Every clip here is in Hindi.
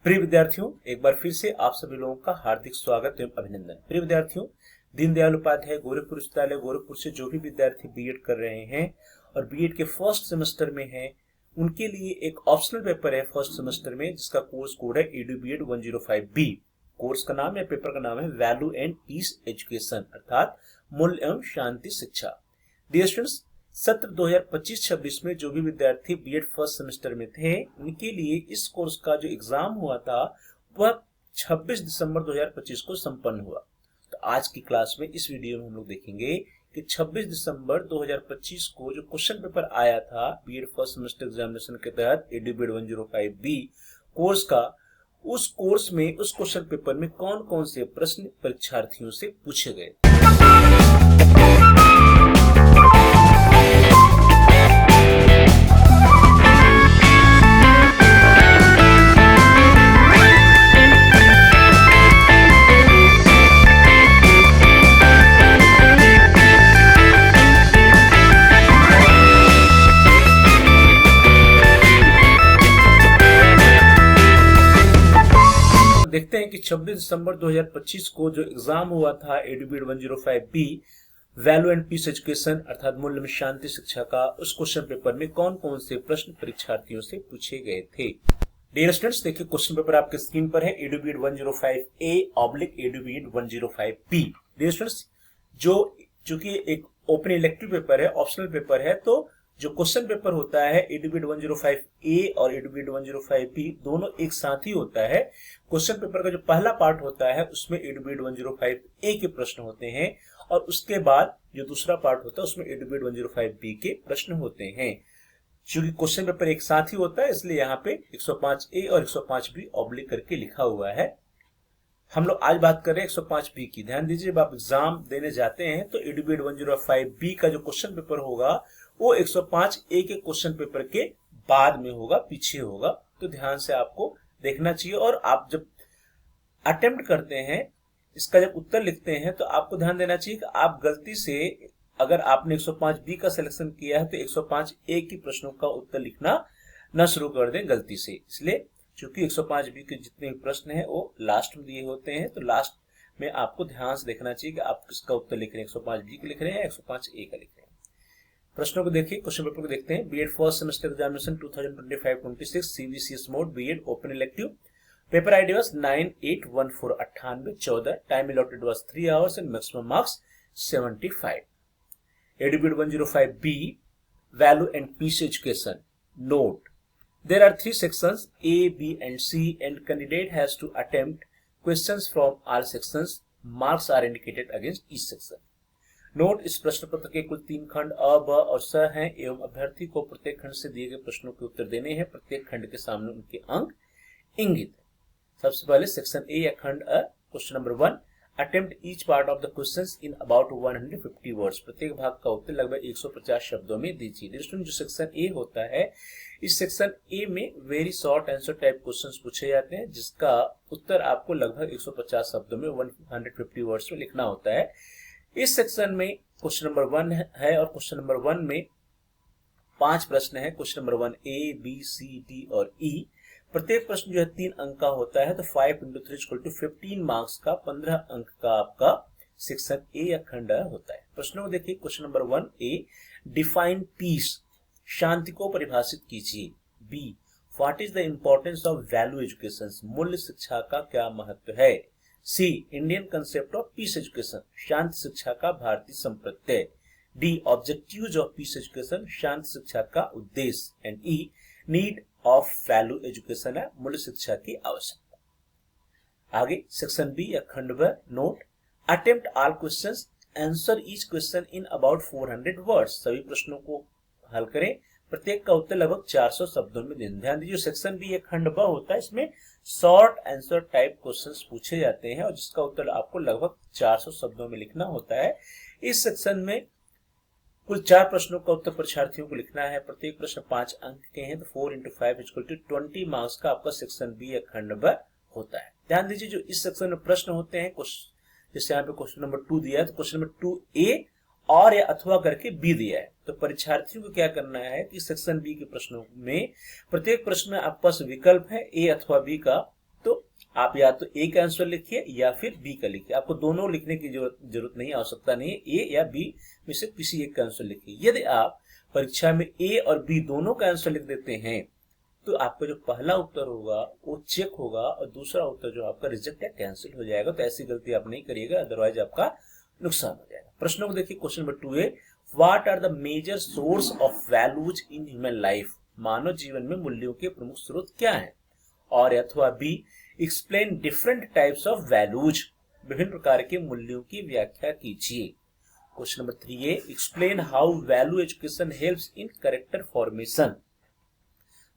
प्रिय विद्यार्थियों, एक बार फिर से आप सभी लोगों का हार्दिक स्वागत एवं अभिनंदन। प्रिय विद्यार्थियों, दीनदयाल उपाध्याय गोरखपुर विश्वविद्यालय गोरखपुर से जो भी विद्यार्थी बीएड कर रहे हैं और बीएड के फर्स्ट सेमेस्टर में हैं, उनके लिए एक ऑप्शनल पेपर है फर्स्ट सेमेस्टर में, जिसका कोर्स कोड है EDU-BEd 105B। कोर्स का नाम या पेपर का नाम है वैल्यू एंड पीस एजुकेशन, अर्थात मूल्य एवं शांति शिक्षा। डियर स्टूडेंट्स, सत्र 2025-26 में जो भी विद्यार्थी बीएड फर्स्ट सेमेस्टर में थे, उनके लिए इस कोर्स का जो एग्जाम हुआ था वह 26 दिसंबर 2025 को संपन्न हुआ। तो आज की क्लास में इस वीडियो में हम लोग देखेंगे कि 26 दिसंबर 2025 को जो क्वेश्चन पेपर आया था बीएड फर्स्ट सेमेस्टर एग्जामिनेशन के तहत EDU-BEd 105B कोर्स का, उस कोर्स में उस क्वेश्चन पेपर में कौन कौन से प्रश्न परीक्षार्थियों से पूछे गए। देखते हैं कि 26 दिसंबर 2025 को जो एग्जाम हुआ था EDU-BEd 105B value and peace education अर्थात मूल्य में शांति शिक्षा का, उस क्वेश्चन पेपर में कौन कौन से प्रश्न परीक्षार्थियों से पूछे गए थे। डियर स्टूडेंट्स, देखिए क्वेश्चन पेपर आपके स्क्रीन पर है EDU-BEd 105A/EDU-BEd 105B। Dear students, चूंकि एक ओपन इलेक्टिव पेपर है, ऑप्शनल पेपर है, तो जो क्वेश्चन पेपर होता है EDU-BEd 105A और EDU-BEd 105B दोनों एक साथ ही होता है। क्वेश्चन पेपर का जो पहला पार्ट होता है उसमें EDU-BEd 105A के प्रश्न होते हैं और उसके बाद जो दूसरा पार्ट होता है उसमें EDU-BEd 105B के प्रश्न होते हैं। चूंकि क्वेश्चन पेपर एक साथ ही होता है, इसलिए यहाँ पे 105A और 105B ऑब्लिक करके लिखा हुआ है। हम लोग आज बात कर रहे हैं 105B की। ध्यान दीजिए, जब आप एग्जाम देने जाते हैं तो EDU-BEd 105B का जो क्वेश्चन पेपर होगा वो 105A के क्वेश्चन पेपर के बाद में होगा, पीछे होगा। तो ध्यान से आपको देखना चाहिए और आप जब अटेम्प्ट करते हैं, इसका जब उत्तर लिखते हैं, तो आपको ध्यान देना चाहिए कि आप गलती से, अगर आपने 105B का सिलेक्शन किया है तो 105A के प्रश्नों का उत्तर लिखना न शुरू कर दें गलती से। इसलिए चूंकि 105B के जितने भी प्रश्न हैं वो लास्ट में दिए होते हैं, तो लास्ट में आपको ध्यान से देखना चाहिए कि आप किसका उत्तर लिख रहे हैं, 105B का लिख रहे हैं या 105A का लिख रहे हैं। प्रश्नों को देखिए, क्वेश्चन पेपर को देखते हैं। BEd first semester examination 2025-26 CBCS mode BEd open elective. Paper ID was 981498 14। Time allotted was 3 hours and maximum marks 75। EDU-BEd 105B value and peace education. Note: there are 3 sections A, B and C and candidate has to attempt questions from all sections. Marks are indicated against each section. Note: इस प्रश्न पत्र के कुल 3 खंड अ, ब और स हैं एवं अभ्यर्थी को प्रत्येक खंड से दिए गए प्रश्नों के उत्तर देने हैं। प्रत्येक खंड के सामने उनके अंक इंगित है। सबसे पहले सेक्शन ए या खंड अ, question number 1, attempt each part of the questions in about 150 words. प्रत्येक भाग का उत्तर लगभग 150 शब्दों में दीजिए। जो सेक्शन ए होता है, इस सेक्शन ए में very short answer type questions पूछे जाते हैं, जिसका उत्तर आपको लगभग 150 शब्दों में 150 वर्ड्स में लिखना होता है। इस सेक्शन में क्वेश्चन नंबर 1 है और क्वेश्चन नंबर 1 में 5 प्रश्न है। Question number 1 A, B, C, D और E। प्रत्येक प्रश्न जो है 3 अंक का होता है, तो 5 × 3 = 15 मार्क्स का 15 अंक का आपका सेक्शन ए या खंड होता है। प्रश्नों को देखिए। Question number 1 A, define peace, शांति को परिभाषित कीजिए। B, what is the importance of value education, मूल्य शिक्षा का क्या महत्व है। C, Indian concept of peace education, शांति शिक्षा का भारतीय संप्रत्यय। D, objectives of peace education, शांति शिक्षा का उद्देश्य। And E, need of value education है, मूल्य शिक्षा की आवश्यकता। आगे सेक्शन बी या खंड ब। Note: attempt all questions, answer each question in about 400 words. सभी प्रश्नों को हल करें, प्रत्येक का उत्तर लगभग 400 शब्दों में दें। ध्यान दीजिए, सेक्शन बी या खंड ब होता है, इसमें शॉर्ट आंसर टाइप क्वेश्चंस पूछे जाते हैं और जिसका उत्तर आपको लगभग 400 शब्दों में लिखना होता है। इस सेक्शन में कुल 4 प्रश्नों का उत्तर परीक्षार्थियों को लिखना है। प्रत्येक प्रश्न 5 अंक के हैं, तो 4 × 5 = 20 मार्क्स का आपका सेक्शन बी या खंड ब होता है। ध्यान दीजिए, जो इस सेक्शन में प्रश्न होते हैं, जैसे यहाँ पे क्वेश्चन नंबर 2 दिया है, तो क्वेश्चन नंबर 2A और या अथवा करके बी दिया है। तो परीक्षार्थियों को क्या करना है कि सेक्शन बी के प्रश्नों में प्रत्येक प्रश्न में आपके पास विकल्प है ए अथवा बी का, आप या तो ए का आंसर लिखिए या फिर बी का लिखिए, आपको दोनों लिखने की जरूरत नहीं, आवश्यकता नहीं है। ए या बी में से किसी एक का आंसर लिखिए। यदि आप परीक्षा में ए और बी दोनों का आंसर लिख देते हैं तो आपका जो पहला उत्तर होगा वो चेक होगा और दूसरा उत्तर जो आपका रिजेक्ट या कैंसिल हो जाएगा। तो ऐसी गलती आप नहीं करिएगा, अदरवाइज आपका नुकसान हो जाएगा। प्रश्नों को देखिए। क्वेश्चन नंबर 2 है, what are the major source of values in human life? मानव जीवन में मूल्यों के प्रमुख स्रोत क्या हैं? और अथवा B, explain different types of values, विभिन्न प्रकार के मूल्यों की व्याख्या कीजिए। क्वेश्चन नंबर 3 है, explain how value education helps in character formation,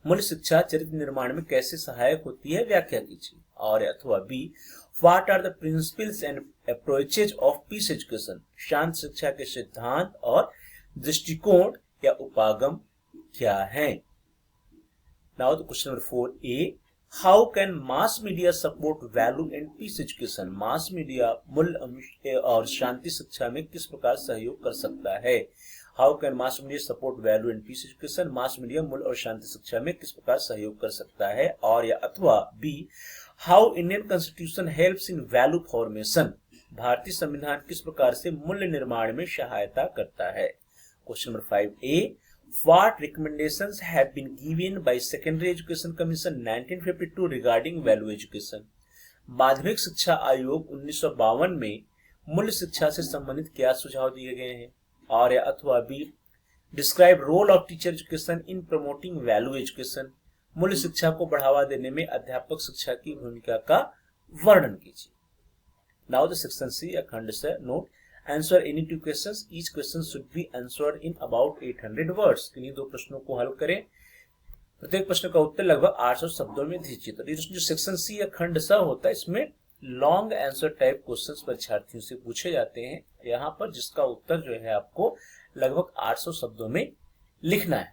मूल्य शिक्षा चरित्र निर्माण में कैसे सहायक होती है, व्याख्या कीजिए। और अथवा B, what are the principles and approaches of peace education, शांत शिक्षा के सिद्धांत और दृष्टिकोण या उपागम क्या है। Now the question number 4a, how can mass media support value and peace education, mass media मूल्य और शांति शिक्षा में किस प्रकार सहयोग कर सकता है। How can mass media support value and peace education, mass media मूल्य और शांति शिक्षा में किस प्रकार सहयोग कर सकता है। और या अथवा B, how Indian constitution helps in value formation, भारतीय संविधान किस प्रकार से मूल्य निर्माण में सहायता करता है। Question number 5a, what recommendations have been given by secondary education commission 1952 regarding value education, माध्यमिक शिक्षा आयोग 1952 में मूल्य शिक्षा से संबंधित क्या सुझाव दिए गए हैं। और या अथवा B, describe role of teacher education in promoting value education, मूल्य शिक्षा को बढ़ावा देने में अध्यापक शिक्षा की भूमिका का वर्णन कीजिए। नाउ द सेक्शन सी, खंड से note, answer any two questions, each question should be answered in about 800 words, किन्हीं दो प्रश्नों को हल करें, प्रत्येक प्रश्न का उत्तर लगभग 800 शब्दों में दीजिए। तो जो सेक्शन सी या खंड स होता है इसमें लॉन्ग आंसर टाइप क्वेश्चंस परीक्षार्थियों से पूछे जाते हैं यहाँ पर, जिसका उत्तर जो है आपको लगभग 800 शब्दों में लिखना है।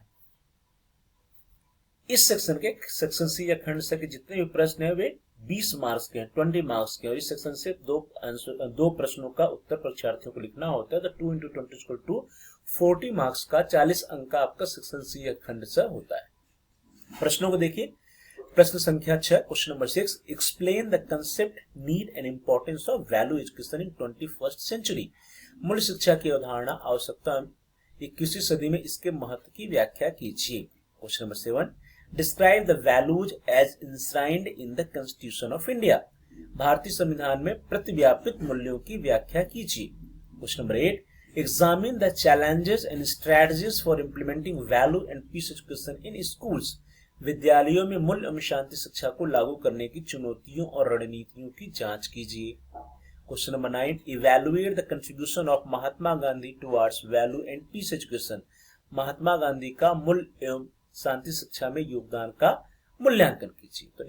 इस सेक्शन सी या खंड से के जितने भी प्रश्न है वे 20 मार्क्स के हैं, 20 मार्क्स के, और इस सेक्शन से दो प्रश्नों का उत्तर परीक्षार्थियों को लिखना होता है। तो 2 × 20 = 40 मार्क्स का 40 अंक का आपका सेक्शन सी या खंड से होता है। प्रश्नों को देखिए। प्रश्न संख्या 6, question number 6, explain the concept, need and importance of value education in 21st century, मूल्य शिक्षा की अवधारणा, आवश्यकता 21वीं सदी में इसके महत्व की व्याख्या कीजिए। Question number 7, describe the values as enshrined in the constitution of India, भारतीय संविधान में प्रतिव्यापित मूल्यों की व्याख्या कीजिए। Question number 8, examine the challenges and strategies for implementing value and peace education in schools, विद्यालयों में मूल्य एवं शांति शिक्षा को लागू करने की चुनौतियों और रणनीतियों की जांच कीजिए। Question number 9, evaluate the contribution of Mahatma Gandhi towards value and peace education, Mahatma Gandhi का मूल्य एवं शांति शिक्षा में योगदान का मूल्यांकन कीजिए। तो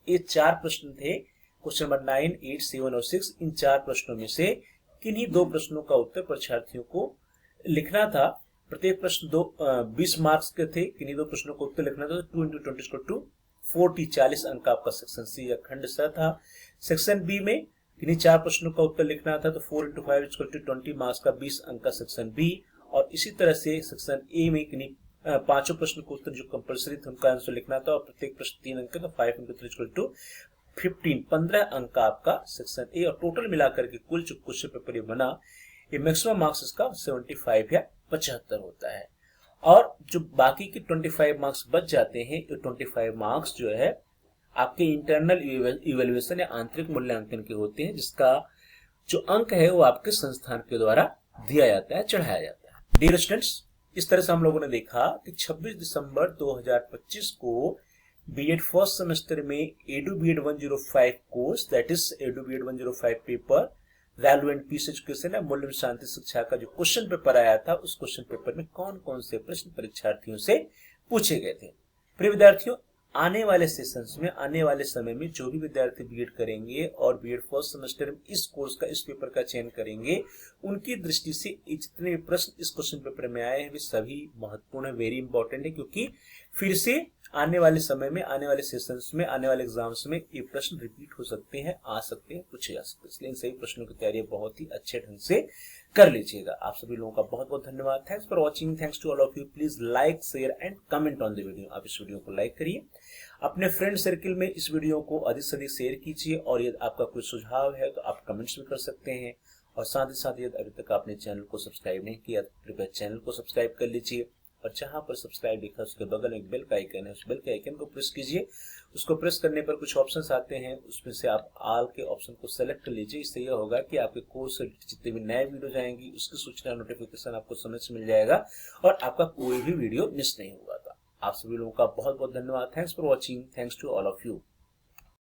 ये 4 प्रश्न थे, क्वेश्चन नंबर 9, 8, 7 और 6। इन 4 प्रश्नों में से किन्हीं 2 प्रश्नों का उत्तर परीक्षार्थियों को लिखना था। प्रत्येक प्रश्न 20 मार्क्स के थे, किन्हीं 2 प्रश्नों को उत्तर लिखना था। 2 × 20 = 40, 40 अंक का आपका सेक्शन सी या खंड स था। सेक्शन बी में किन्हीं 4 प्रश्नों का उत्तर लिखना था, तो 4 × 5 = 20 मार्क्स का 20 अंक का सेक्शन बी। और इसी तरह से सेक्शन ए में किन्हीं 5 प्रश्न को उत्तर जो कंपल्सरी थे उनका आंसर लिखना था, और प्रत्येक प्रश्न 3 अंक का, तो 5 × 3 = 15 अंक का आपका सेक्शन ए। और टोटल मिलाकर के कुल जो क्वेश्चन पेपर ये बना, ये मैक्सिमम मार्क्स इसका 75 या 75 होता है। और जो बाकी के 25 मार्क्स बच जाते हैं, ये 25 मार्क्स जो है आपके इंटरनल इवैल्यूएशन या आंतरिक मूल्यांकन के होते हैं, जिसका जो अंक है वो आपके संस्थान के द्वारा दिया जाता है, चढ़ाया जाता है। डियर स्टूडेंट्स, इस तरह से हम लोगों ने देखा कि 26 दिसंबर 2025 को बीएड फर्स्ट सेमेस्टर में edu BEd 105 course, that is edu BEd 105 paper value and peace education है, मूल्य शांति शिक्षा का जो क्वेश्चन पेपर आया था, उस क्वेश्चन पेपर में कौन कौन से प्रश्न परीक्षार्थियों से पूछे गए थे। प्रिय विद्यार्थियों, आने वाले सेशंस में, आने वाले समय में जो भी विद्यार्थी बीएड करेंगे और बीएड फर्स्ट सेमेस्टर में इस कोर्स का, इस पेपर का चयन करेंगे, उनकी दृष्टि से जितने भी प्रश्न इस क्वेश्चन पेपर में आए हैं वे सभी महत्वपूर्ण है, वेरी इंपॉर्टेंट है, क्योंकि फिर से आने वाले समय में, आने वाले सेशंस में, आने वाले एग्जाम्स में ये प्रश्न रिपीट हो सकते हैं, आ सकते हैं, पूछे जा सकते हैं। इसलिए इन सभी प्रश्नों की तैयारी बहुत ही अच्छे ढंग से कर लीजिएगा। आप सभी लोगों का बहुत बहुत धन्यवाद। Thanks for watching, thanks to all of you. Please like, share and comment on the video. आप इस वीडियो को लाइक करिए, अपने फ्रेंड सर्किल में इस वीडियो को अधिक से अधिक शेयर कीजिए, और यदि आपका कोई सुझाव है तो आप कमेंट्स भी कर सकते हैं। और साथ ही साथ यदि अभी तक आपने चैनल को सब्सक्राइब नहीं किया तो कृपया चैनल को सब्सक्राइब कर लीजिए, और जहां पर सब्सक्राइब लिखा है उसके बगल में एक बेल का आइकन है, उस बेल के आइकन को प्रेस कीजिए। उसको प्रेस करने पर कुछ ऑप्शंस आते हैं, उसमें से आप ऑल के ऑप्शन को सेलेक्ट कर लीजिए। इससे यह होगा कि आपके कोर्स से जितने भी नए वीडियो जाएंगी उसकी सूचना, नोटिफिकेशन आपको समय से मिल जाएगा, और आपका कोई भी वीडियो मिस नहीं होगा। आप सभी लोगों का बहुत बहुत धन्यवाद। Thanks for watching, thanks to all of you.